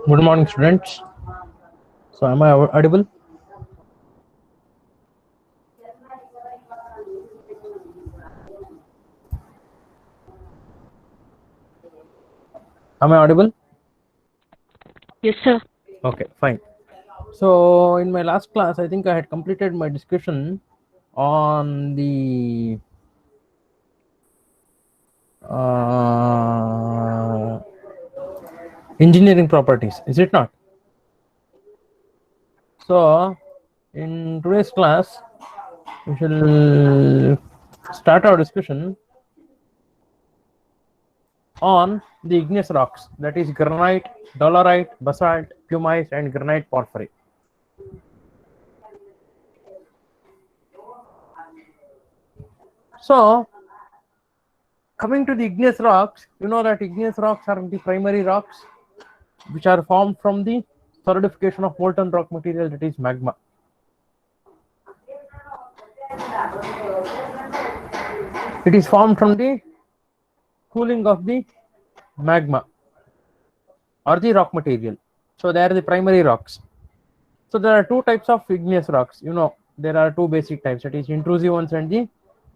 Good morning, students. So, am I audible? Am I audible? Yes, sir. Okay, fine. So, in my last class, I think I had completed my discussion on the uh, engineering properties. Is it not? So, in today's class, we shall start our discussion on the igneous rocks, that is granite, dolerite, basalt, pumice, and granite porphyry. So, coming to the igneous rocks, you know that igneous rocks are the primary rocks which are formed from the solidification of molten rock material, that is magma. It is formed from the cooling of the magma or the rock material. So they are the primary rocks. So there are two types of igneous rocks. You know, there are two basic types, that is intrusive ones and the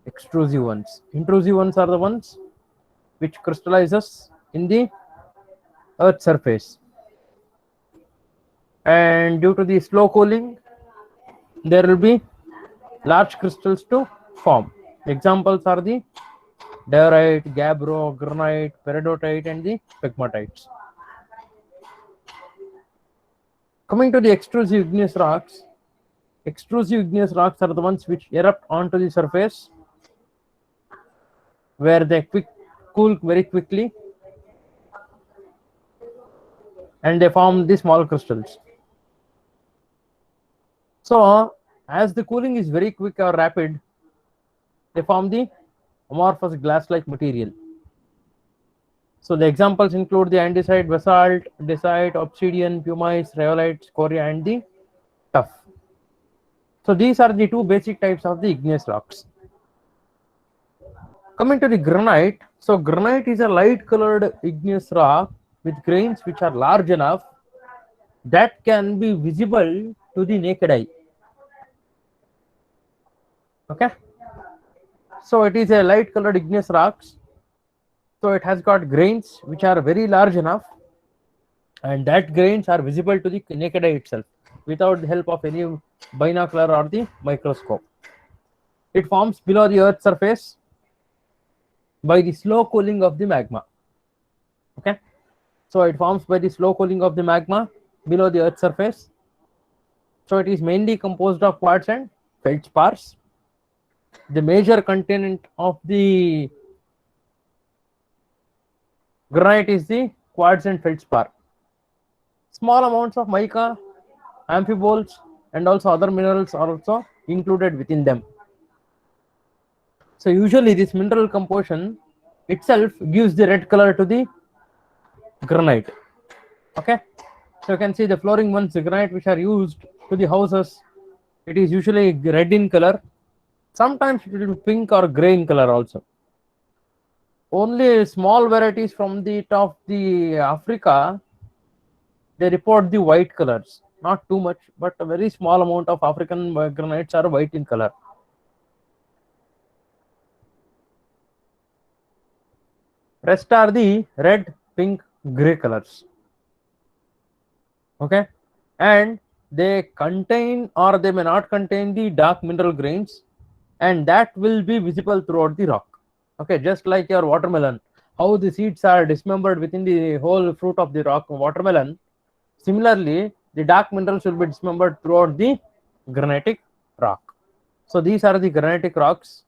extrusive ones. Intrusive ones are the ones which crystallizes in the earth surface, and due to the slow cooling there will be large crystals to form. Examples are the diorite, gabbro, granite, peridotite, and the pegmatites. Coming to the extrusive igneous rocks are the ones which erupt onto the surface, where they cool very quickly, and they form the small crystals. So, as the cooling is very quick or rapid, they form the amorphous glass-like material. So the examples include the andesite, basalt, dacite, obsidian, pumice, rhyolite, scoria, and the tuff. So these are the two basic types of the igneous rocks. Coming to the granite, so granite is a light-colored igneous rock with grains which are large enough that can be visible to the naked eye. Okay, so it is a light-colored igneous rocks. So it has got grains which are very large enough, and that grains are visible to the naked eye itself without the help of any binocular or the microscope. It forms below the earth's surface by the slow cooling of the magma. Okay, so it forms by the slow cooling of the magma below the earth's surface. So it is mainly composed of quartz and feldspars. The major content of the granite is the quartz and feldspar. Small amounts of mica, amphiboles, and also other minerals are also included within them. So usually this mineral composition itself gives the red color to the granite. Okay, so you can see the flooring ones, the granite which are used to the houses, it is usually red in color. Sometimes it will be pink or gray in color also. Only small varieties from the top of the Africa, they report the white colors. Not too much, but a very small amount of African granites are white in color. Rest are the red, pink, gray colors. Okay, and they contain or they may not contain the dark mineral grains, and that will be visible throughout the rock. Okay, just like your watermelon, how the seeds are dismembered within the whole fruit of the rock watermelon, similarly the dark minerals will be dismembered throughout the granitic rock. So these are the granitic rocks.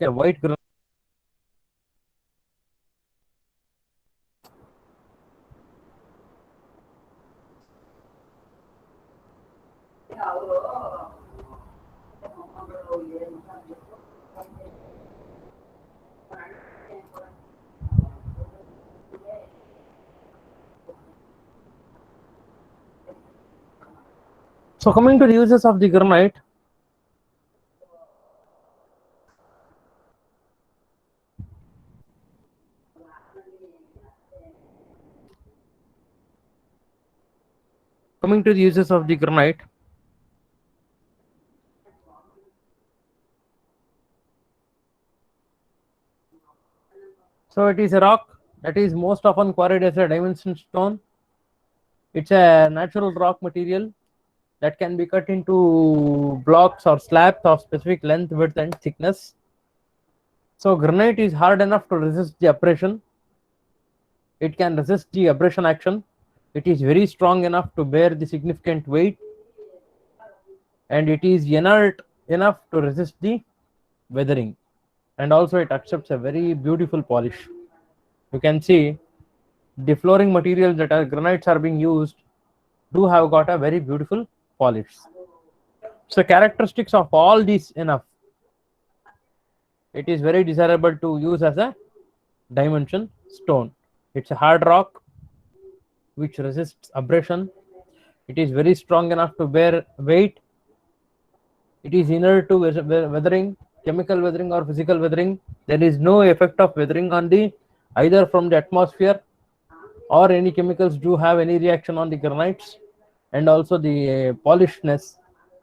Okay, white granite. So coming to the uses of the granite, coming to the uses of the granite, so it is a rock that is most often quarried as a dimension stone. It's a natural rock material that can be cut into blocks or slabs of specific length, width, and thickness. So granite is hard enough to resist the abrasion. It can resist the abrasion action. It is very strong enough to bear the significant weight, and it is inert enough to resist the weathering. And also it accepts a very beautiful polish. You can see the flooring materials that are granites are being used do have got a very beautiful polish. So characteristics of all these enough, it is very desirable to use as a dimension stone. It's a hard rock which resists abrasion. It is very strong enough to bear weight. It is inert to weathering, chemical weathering or physical weathering. There is no effect of weathering on the either from the atmosphere or any chemicals do have any reaction on the granites. And also the polishedness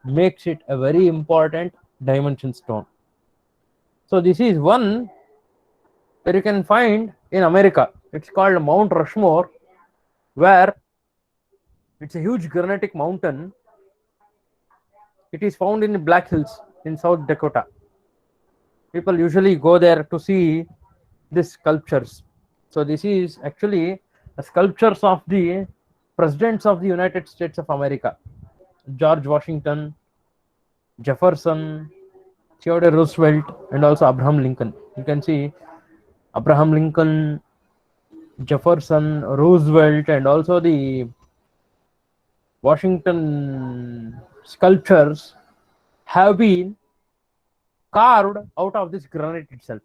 makes it a very important dimension stone. So this is one where you can find in America. It's called Mount Rushmore, where it's a huge granitic mountain. It is found in the Black Hills in South Dakota. People usually go there to see these sculptures. So this is actually a sculptures of the presidents of the United States of America: George Washington, Jefferson, Theodore Roosevelt, and also Abraham Lincoln. You can see Abraham Lincoln, Jefferson, Roosevelt, and also the Washington sculptures have been carved out of this granite itself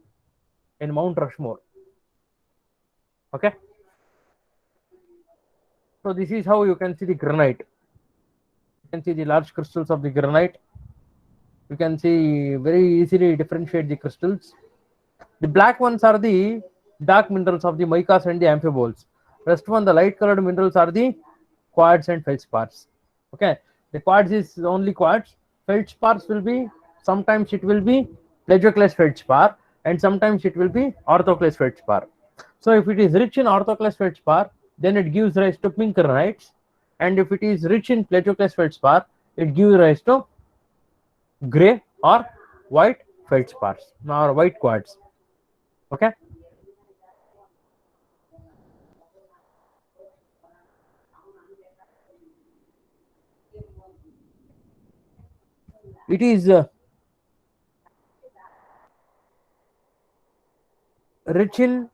in Mount Rushmore. Okay. So this is how you can see the granite. You can see the large crystals of the granite. You can see very easily differentiate the crystals. The black ones are the dark minerals of the micas and the amphiboles. Rest one, the light colored minerals are the quartz and feldspars. Okay, the quartz is only quartz. Feldspars will be, sometimes it will be plagioclase feldspar, and sometimes it will be orthoclase feldspar. So if it is rich in orthoclase feldspar, then it gives rise to pink granites, and if it is rich in plagioclase feldspar, it gives rise to gray or white feldspars or white quartz. Okay. It is rich in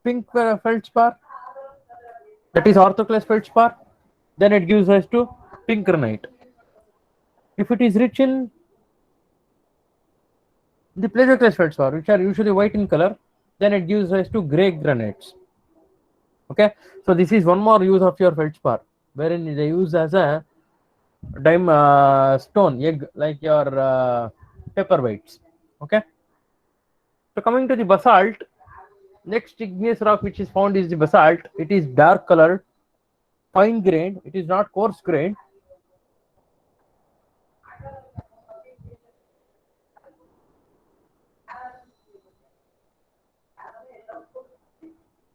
pink feldspar, that is orthoclase feldspar, then it gives rise to pink granite. If it is rich in the plagioclase feldspar, which are usually white in color, then it gives rise to gray granites. Okay, so this is one more use of your feldspar, wherein they use as a stone egg, like your paperweights. Okay. So coming to the basalt, next igneous rock which is found is the basalt. It is dark colored, fine grained. It is not coarse grained.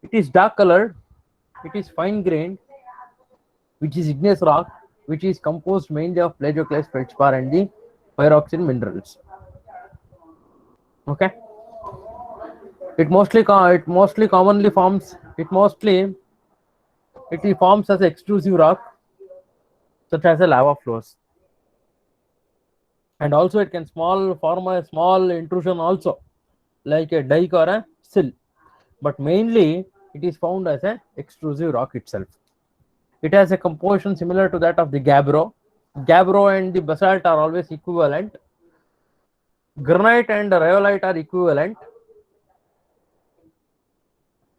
It is dark colored. It is fine grained, which is igneous rock, which is composed mainly of plagioclase feldspar and the pyroxene minerals. Okay. It mostly forms as extrusive rock, such as a lava flows, and also it can form a small intrusion also, like a dike or a sill, but mainly it is found as a extrusive rock itself. It has a composition similar to that of the gabbro. Gabbro and the basalt are always equivalent. Granite and rhyolite are equivalent.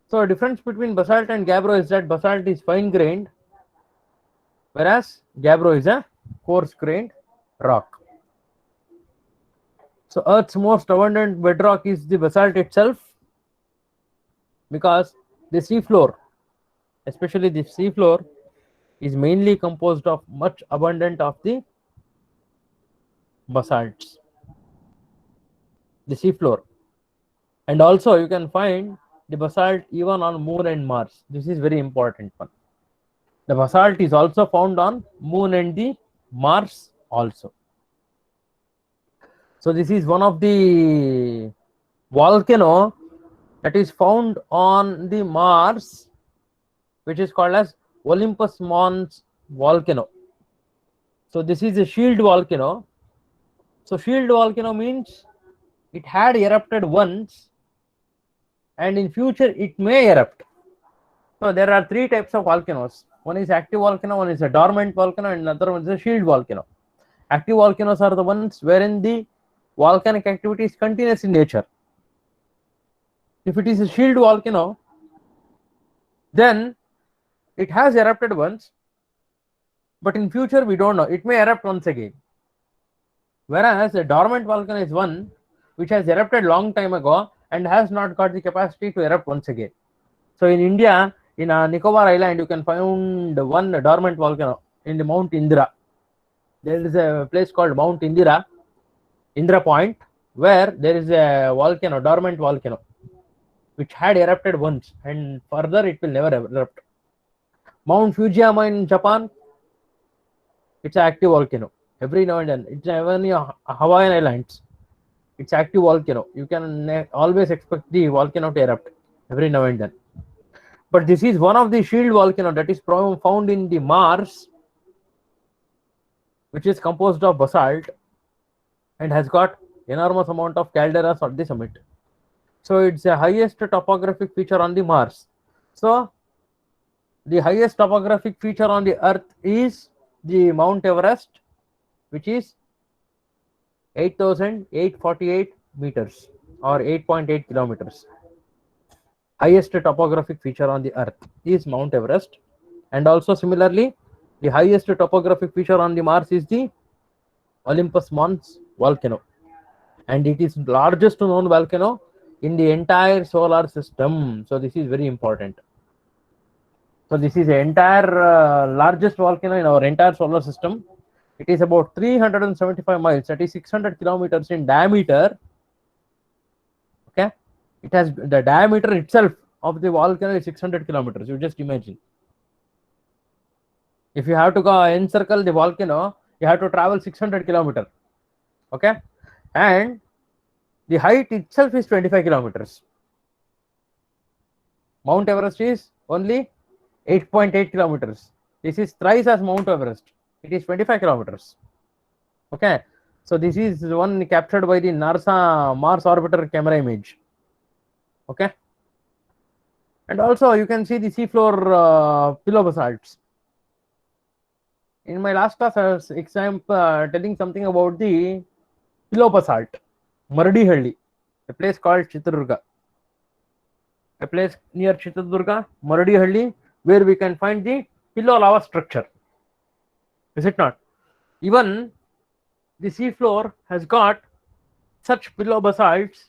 So a difference between basalt and gabbro is that basalt is fine grained, whereas gabbro is a coarse grained rock. So Earth's most abundant bedrock is the basalt itself, because the seafloor, especially the seafloor, is mainly composed of much abundant of the basalts, the seafloor. And also you can find the basalt even on Moon and Mars. This is very important one. The basalt is also found on Moon and the Mars also. So this is one of the volcano that is found on the Mars, which is called as Olympus Mons volcano. So this is a shield volcano. So shield volcano means it had erupted once and in future it may erupt. So there are three types of volcanoes. One is active volcano, one is a dormant volcano, and another one is a shield volcano. Active volcanoes are the ones wherein the volcanic activity is continuous in nature. If it is a shield volcano, then it has erupted once, but in future we don't know, it may erupt once again. Whereas a dormant volcano is one which has erupted long time ago and has not got the capacity to erupt once again. So in India, in Nicobar Island, you can find one dormant volcano in the Mount Indira. There is a place called Mount Indira, Indra Point, where there is a volcano, dormant volcano, which had erupted once and further it will never erupt. Mount Fujiyama in Japan, it's an active volcano. Every now and then, it's even Hawaiian Islands, it's active volcano. You can always expect the volcano to erupt every now and then. But this is one of the shield volcano that is found in the Mars, which is composed of basalt and has got enormous amount of calderas at the summit. So it's the highest topographic feature on the Mars. So the highest topographic feature on the Earth is the Mount Everest, which is 8,848 meters or 8.8 kilometers. Highest topographic feature on the Earth is Mount Everest. And also similarly, the highest topographic feature on the Mars is the Olympus Mons volcano. And it is the largest known volcano in the entire solar system. So this is very important. So this is the entire largest volcano in our entire solar system. It is about 375 miles, that is 600 kilometers in diameter. Okay, it has the diameter itself of the volcano is 600 kilometers. You just imagine. If you have to go encircle the volcano, you have to travel 600 kilometers. Okay, and the height itself is 25 kilometers. Mount Everest is only 8.8 kilometers. This is thrice as Mount Everest. It is 25 kilometers. Okay, so this is one captured by the NASA Mars orbiter camera image. Okay, and also you can see the seafloor pillow basalts. In my last class, I was telling something about the pillow basalt, Mardihalli, a place called Chitradurga. A place near Chitradurga, Mardihalli, where we can find the pillow lava structure. Is it not? Even the seafloor has got such pillow basalts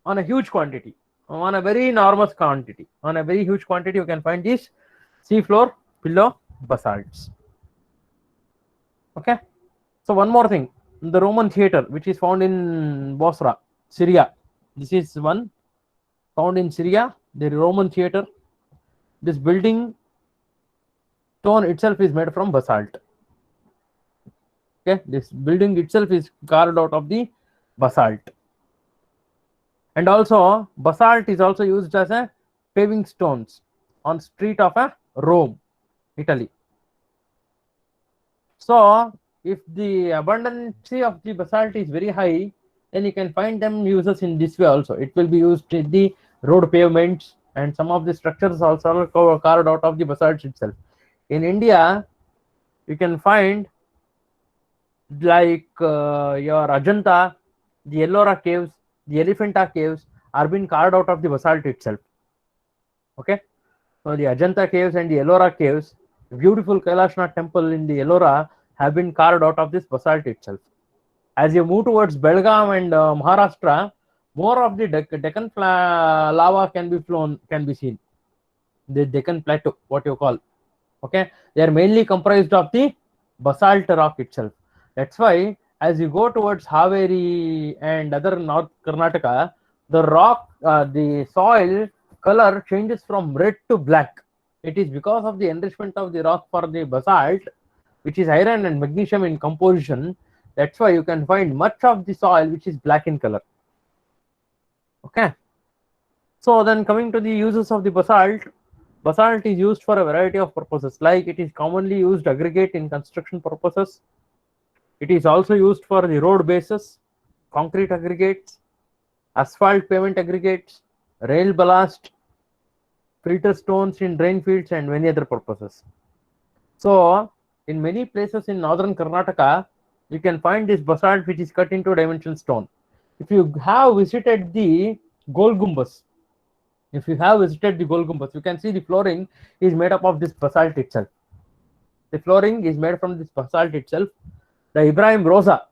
on a huge quantity, on a very enormous quantity. On a very huge quantity, you can find these seafloor pillow basalts. Okay. So one more thing, the Roman theater, which is found in Bosra, Syria. This is one found in Syria, the Roman theater. This building stone itself is made from basalt. Okay, this building itself is carved out of the basalt. And also basalt is also used as a paving stones on street of a Rome, Italy. So if the abundance of the basalt is very high, then you can find them uses in this way also. It will be used in the road pavements, and some of the structures also are carved out of the basalt itself. In India, you can find like your Ajanta, the Ellora caves, the Elephanta caves are being carved out of the basalt itself. Okay, so the Ajanta caves and the Ellora caves, beautiful Kailashnath temple in the Ellora have been carved out of this basalt itself. As you move towards Belgaum and Maharashtra, more of the Deccan lava can be seen. The Deccan Plateau, what you call. Okay, they are mainly comprised of the basalt rock itself. That's why as you go towards Haveri and other North Karnataka, the rock, the soil color changes from red to black. It is because of the enrichment of the rock for the basalt, which is iron and magnesium in composition. That's why you can find much of the soil which is black in color. Okay, so then coming to the uses of the basalt, basalt is used for a variety of purposes, like it is commonly used aggregate in construction purposes. It is also used for the road bases, concrete aggregates, asphalt pavement aggregates, rail ballast, filter stones in drain fields, and many other purposes. So in many places in northern Karnataka, you can find this basalt which is cut into dimension stone. If you have visited the Gol Gumbas, you can see the flooring is made up of this basalt itself. The flooring is made from this basalt itself. The Ibrahim Roza,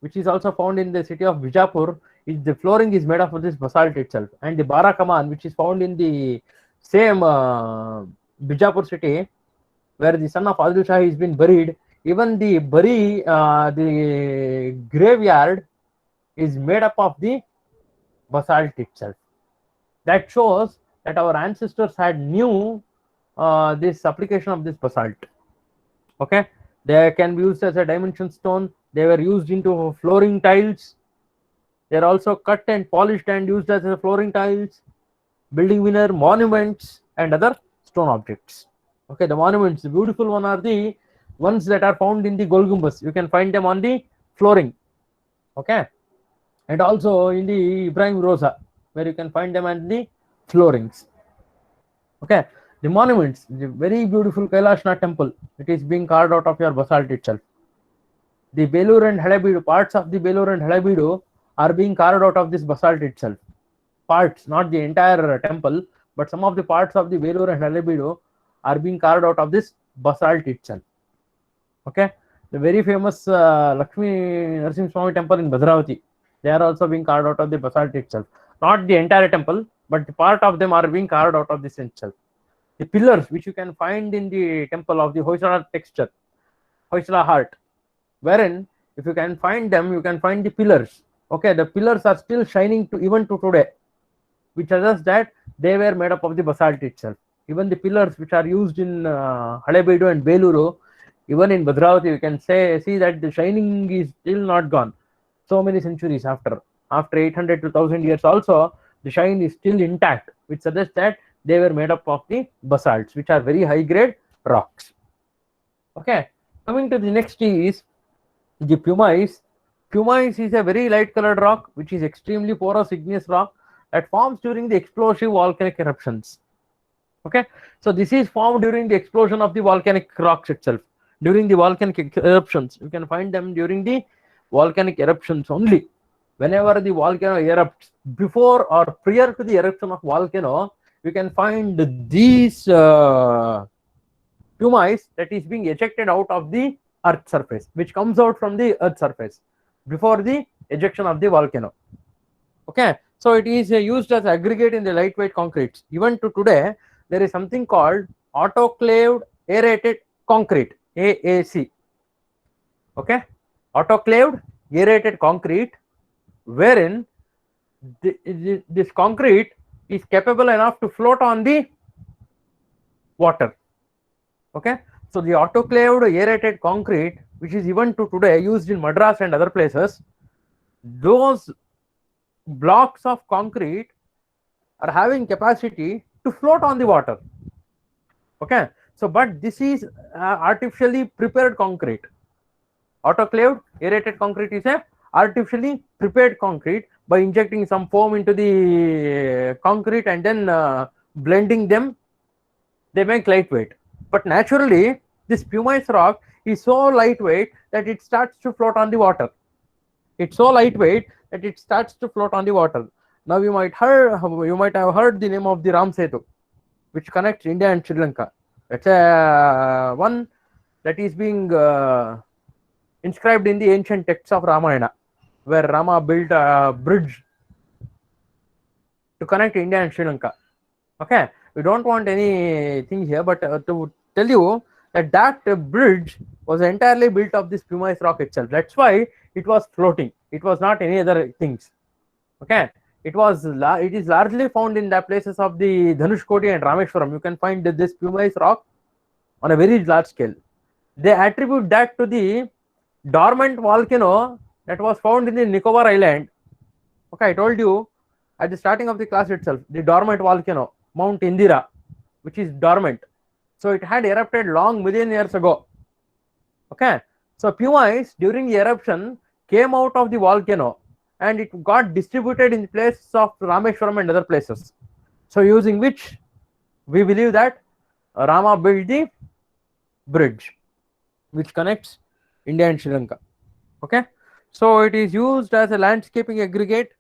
which is also found in the city of Bijapur, the flooring is made up of this basalt itself. And the Bara Kaman, which is found in the same Bijapur city, where the son of Adil Shah has been buried, even the graveyard is made up of the basalt itself. That shows that our ancestors had knew this application of this basalt. Okay, they can be used as a dimension stone. They were used into flooring tiles. They are also cut and polished and used as a flooring tiles, building veneer, monuments, and other stone objects. Okay, the monuments, the beautiful one are the ones that are found in the Golgumbas. You can find them on the flooring. Okay, and also in the Ibrahim Roza, where you can find them on the floorings. Okay, the monuments, the very beautiful Kailashnath temple, it is being carved out of your basalt itself. The Belur and Halebeedu, parts of the Belur and Halebeedu are being carved out of this basalt itself. Parts, not the entire temple, but some of the parts of the Belur and Halebeedu are being carved out of this basalt itself. Okay, the very famous Lakshmi Narasimha Swami temple in Bhadravati, they are also being carved out of the basalt itself. Not the entire temple, but the part of them are being carved out of this itself. The pillars which you can find in the temple of the Hoysala texture, Hoysala heart, wherein if you can find them, you can find the pillars. Okay, the pillars are still shining to even to today, which suggests that they were made up of the basalt itself. Even the pillars which are used in Halebeedu and Beluru, even in Bhadravati, you can see that the shining is still not gone. So many centuries after 800 to 1000 years also, the shine is still intact, which suggests that they were made up of the basalts, which are very high grade rocks. Okay, coming to the next is the pumice. Pumice is a very light colored rock which is extremely porous igneous rock that forms during the explosive volcanic eruptions. Okay, so this is formed during the explosion of the volcanic rocks itself. During the volcanic eruptions, you can find them during the volcanic eruptions only. Whenever the volcano erupts, before or prior to the eruption of volcano, you can find these pumice that is being ejected out of the earth surface, which comes out from the earth surface before the ejection of the volcano. Okay, so it is used as aggregate in the lightweight concretes. Even to today, there is something called autoclaved aerated concrete, AAC. Okay, autoclaved aerated concrete, wherein this concrete is capable enough to float on the water. Okay, so the autoclaved aerated concrete, which is even to today used in Madras and other places, those blocks of concrete are having capacity to float on the water. Okay, so but this is artificially prepared concrete. Autoclaved aerated concrete is a artificially prepared concrete by injecting some foam into the concrete and then blending them, they make lightweight. But naturally, this pumice rock is so lightweight that it starts to float on the water. It's so lightweight that it starts to float on the water. Now you might have heard the name of the Ram Setu, which connects India and Sri Lanka. It's one that is being inscribed in the ancient texts of Ramayana, where Rama built a bridge to connect India and Sri Lanka. Okay, we don't want anything here, but to tell you that bridge was entirely built of this pumice rock itself. That's why it was floating. It was not any other things. Okay, it is largely found in the places of the Dhanushkodi and Rameshwaram. You can find this pumice rock on a very large scale. They attribute that to the dormant volcano that was found in the Nicobar Island. Okay, I told you at the starting of the class itself, the dormant volcano, Mount Indira, which is dormant. So it had erupted long million years ago. Okay, so pumice during the eruption came out of the volcano and it got distributed in the places of Rameshwaram and other places. So using which we believe that Rama built the bridge which connects India and Sri Lanka. Okay, so it is used as a landscaping aggregate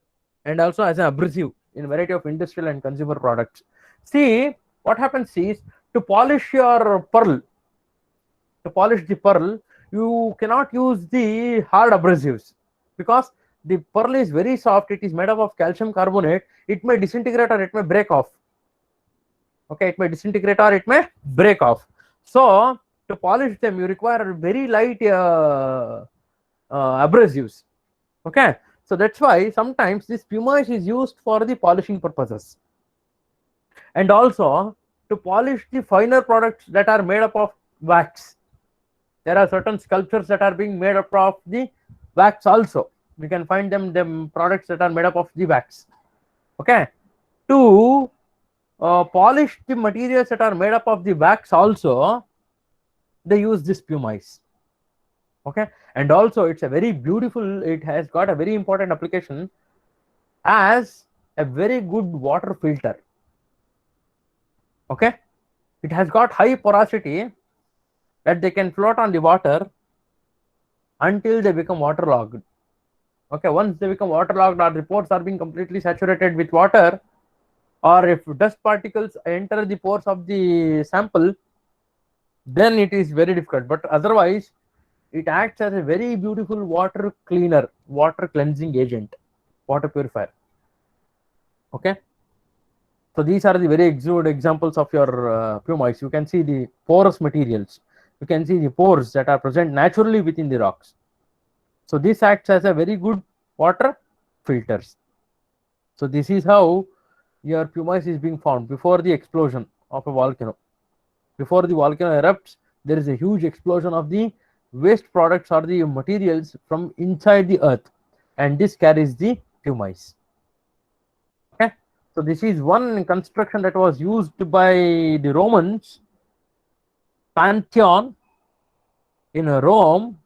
and also as an abrasive in variety of industrial and consumer products. See, what happens is, to polish your pearl, to polish the pearl, you cannot use the hard abrasives because the pearl is very soft. It is made up of calcium carbonate. It may disintegrate or it may break off. Okay, it may disintegrate or it may break off. So to polish them, you require very light abrasives. Okay, so that's why sometimes this pumice is used for the polishing purposes, and also to polish the finer products that are made up of wax. There are certain sculptures that are being made up of the wax also. We can find them products that are made up of the wax. Okay, to polish the materials that are made up of the wax also, they use this pumice. Okay, and also it's a very beautiful, it has got a very important application as a very good water filter. Okay, it has got high porosity that they can float on the water until they become waterlogged. Okay, once they become waterlogged or the pores are being completely saturated with water, or if dust particles enter the pores of the sample, then it is very difficult. But otherwise, it acts as a very beautiful water cleaner, water cleansing agent, water purifier. Okay, so these are the very good examples of your pumice. You can see the porous materials. You can see the pores that are present naturally within the rocks. So this acts as a very good water filters. So this is how your pumice is being found before the explosion of a volcano. Before the volcano erupts, there is a huge explosion of the waste products or the materials from inside the earth, and this carries the pumice. Okay, so this is one construction that was used by the Romans. Pantheon in Rome,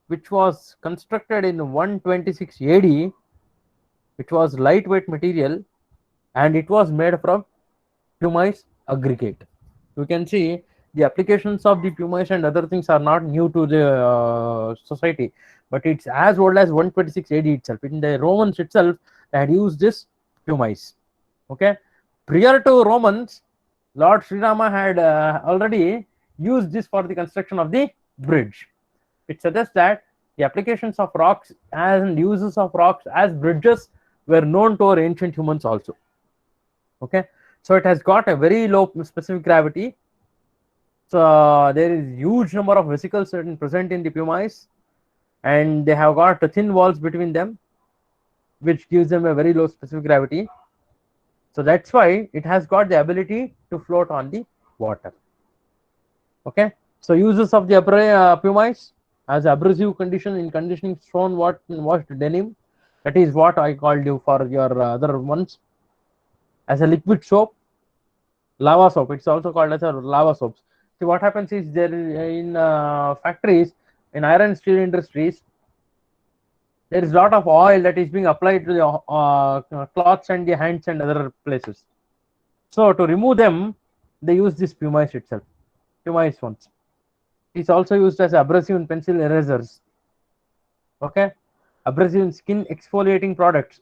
which was constructed in 126 AD, which was lightweight material and it was made from pumice aggregate. You can see the applications of the pumice and other things are not new to the society, but it's as old as 126 AD itself. In the Romans itself, they had used this pumice. Okay, prior to Romans, Lord Sri Rama had already used this for the construction of the bridge. It suggests that the applications of rocks and uses of rocks as bridges were known to our ancient humans also. Okay, so it has got a very low specific gravity. So there is huge number of vesicles present in the pumice, and they have got thin walls between them, which gives them a very low specific gravity. So that's why it has got the ability to float on the water. Okay, so uses of the pumice as abrasive condition in conditioning stone washed denim. That is what I called you for your other ones. As a liquid soap, lava soap. It's also called as a lava soaps. See, what happens is there in factories, in iron steel industries, there is a lot of oil that is being applied to the cloths and the hands and other places. So to remove them, they use this pumice itself, pumice ones. It's also used as abrasive in pencil erasers. Okay, abrasive in skin exfoliating products.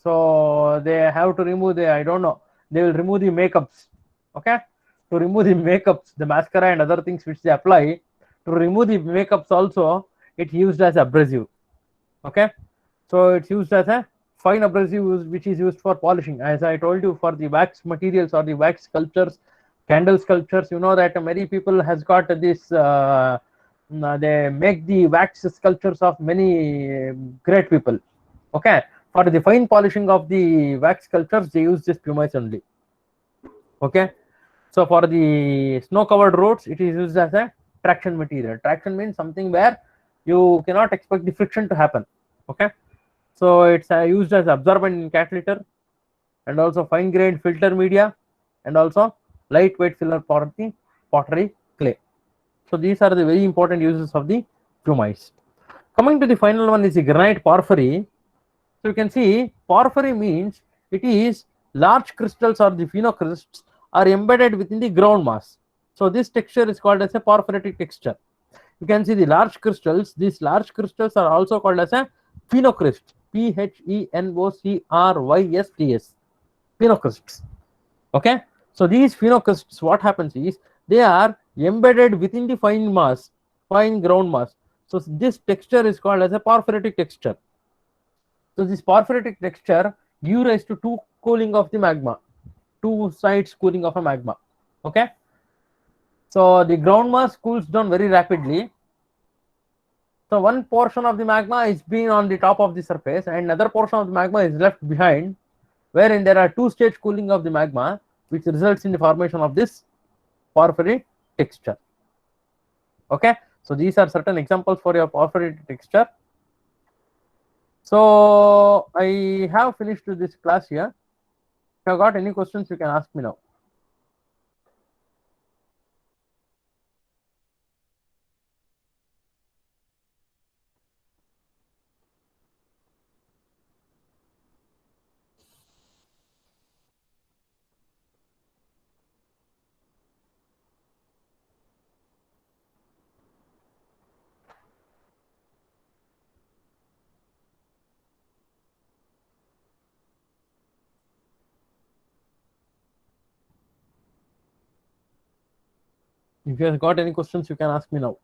So they have to remove the, I don't know, they will remove the makeups. Okay, to remove the makeups, the mascara and other things which they apply. To remove the makeups also, it's used as abrasive. Okay, so it's used as a fine abrasive which is used for polishing. As I told you, for the wax materials or the wax sculptures, candle sculptures, you know that many people has got this they make the wax sculptures of many great people. Okay, for the fine polishing of the wax sculptures they use this pumice only. Okay, so for the snow covered roads it is used as a traction material. Traction means something where you cannot expect the friction to happen. Okay, so it's used as absorbent in cat litter, and also fine grained filter media, and also lightweight filler for the pottery clay. So these are the very important uses of the pumice. Coming to the final one is the granite porphyry. So you can see porphyry means it is large crystals or the phenocrysts are embedded within the ground mass. So this texture is called as a porphyritic texture. You can see the large crystals. These large crystals are also called as a phenocryst. Phenocrysts. Phenocrysts. Okay. So these phenocrysts, what happens is they are embedded within the fine mass, fine ground mass. So this texture is called as a porphyritic texture. So this porphyritic texture gives rise to two cooling of the magma, two sides cooling of a magma. Okay. So the ground mass cools down very rapidly. So one portion of the magma is being on the top of the surface, and another portion of the magma is left behind, wherein there are two-stage cooling of the magma, which results in the formation of this porphyry texture. Okay, so these are certain examples for your porphyry texture. So I have finished this class here. If you have got any questions, you can ask me now. If you have got any questions, you can ask me now.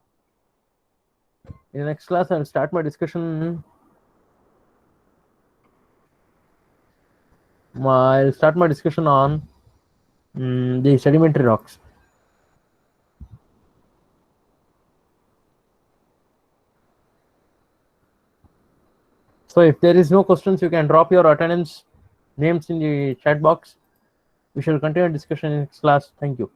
In the next class, I'll start my discussion. I'll start my discussion on the sedimentary rocks. So if there is no questions, you can drop your attendance names in the chat box. We shall continue discussion in next class. Thank you.